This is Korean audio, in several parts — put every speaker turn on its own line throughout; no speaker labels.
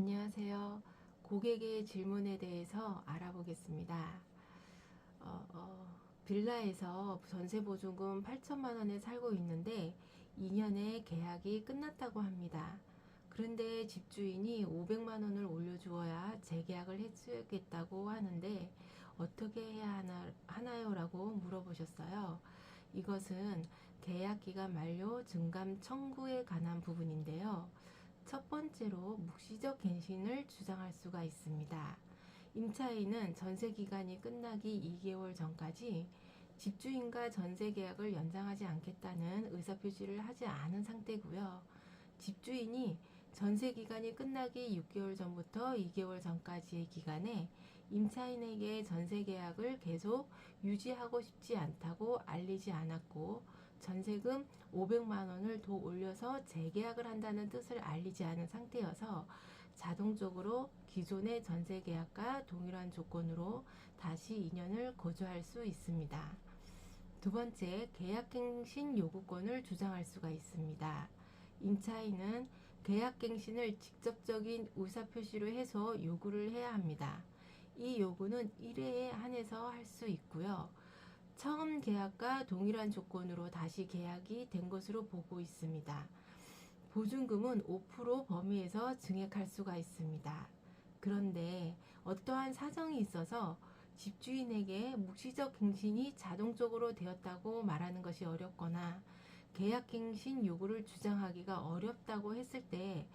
안녕하세요. 고객의 질문에 대해서 알아보겠습니다. 빌라에서 전세보증금 8천만 원에 살고 있는데 2년에 계약이 끝났다고 합니다. 그런데 집주인이 500만 원을 올려주어야 재계약을 해주겠다고 하는데 어떻게 해야 하나요? 라고 물어보셨어요. 이것은 계약기간 만료 증감 청구에 관한 부분인데요. 첫 번째로 묵시적 갱신을 주장할 수가 있습니다. 임차인은 전세 기간이 끝나기 2개월 전까지 집주인과 전세 계약을 연장하지 않겠다는 의사표시를 하지 않은 상태고요. 집주인이 전세 기간이 끝나기 6개월 전부터 2개월 전까지의 기간에 임차인에게 전세 계약을 계속 유지하고 싶지 않다고 알리지 않았고 전세금 500만 원을 더 올려서 재계약을 한다는 뜻을 알리지 않은 상태여서 자동적으로 기존의 전세 계약과 동일한 조건으로 다시 2년을 거주할 수 있습니다. 두 번째, 계약갱신 요구권을 주장할 수가 있습니다. 임차인은 계약갱신을 직접적인 의사표시로 해서 요구를 해야 합니다. 이 요구는 1회에 한해서 할 수 있고요. 처음 계약과 동일한 조건으로 다시 계약이 된 것으로 보고 있습니다. 보증금은 5% 범위에서 증액할 수가 있습니다. 그런데 어떠한 사정이 있어서 집주인에게 묵시적 갱신이 자동적으로 되었다고 말하는 것이 어렵거나 계약갱신 요구를 주장하기가 어렵다고 했을 때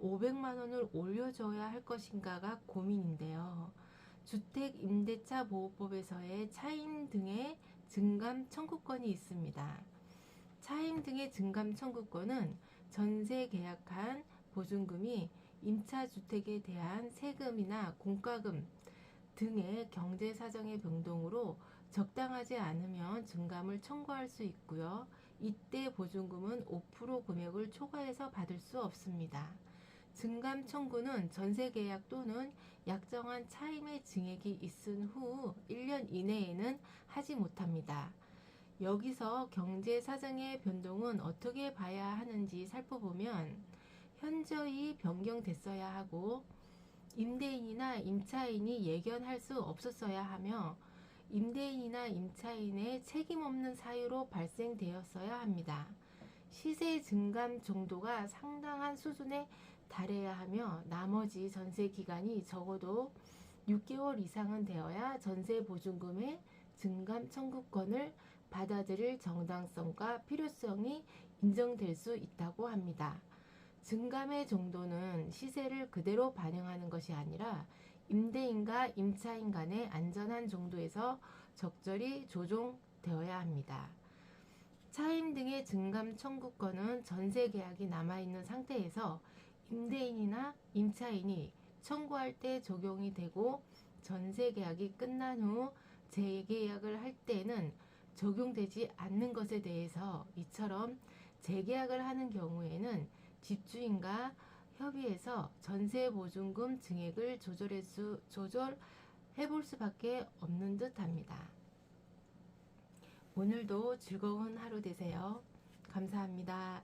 500만 원을 올려줘야 할 것인가가 고민인데요. 주택임대차보호법에서의 차임 등의 증감 청구권이 있습니다. 차임 등의 증감 청구권은 전세 계약한 보증금이 임차주택에 대한 세금이나 공과금 등의 경제사정의 변동으로 적당하지 않으면 증감을 청구할 수 있고요. 이때 보증금은 5% 금액을 초과해서 받을 수 없습니다. 증감 청구는 전세계약 또는 약정한 차임의 증액이 있은 후 1년 이내에는 하지 못합니다. 여기서 경제사정의 변동은 어떻게 봐야 하는지 살펴보면 현저히 변경됐어야 하고 임대인이나 임차인이 예견할 수 없었어야 하며 임대인이나 임차인의 책임 없는 사유로 발생되었어야 합니다. 시세 증감 정도가 상당한 수준에 달해야 하며 나머지 전세 기간이 적어도 6개월 이상은 되어야 전세 보증금의 증감 청구권을 받아들일 정당성과 필요성이 인정될 수 있다고 합니다. 증감의 정도는 시세를 그대로 반영하는 것이 아니라 임대인과 임차인 간의 안전한 정도에서 적절히 조정되어야 합니다. 차임 등의 증감 청구권은 전세 계약이 남아있는 상태에서 임대인이나 임차인이 청구할 때 적용이 되고 전세 계약이 끝난 후 재계약을 할 때는 적용되지 않는 것에 대해서 이처럼 재계약을 하는 경우에는 집주인과 협의해서 전세보증금 증액을 조절해 볼 수밖에 없는 듯 합니다. 오늘도 즐거운 하루 되세요. 감사합니다.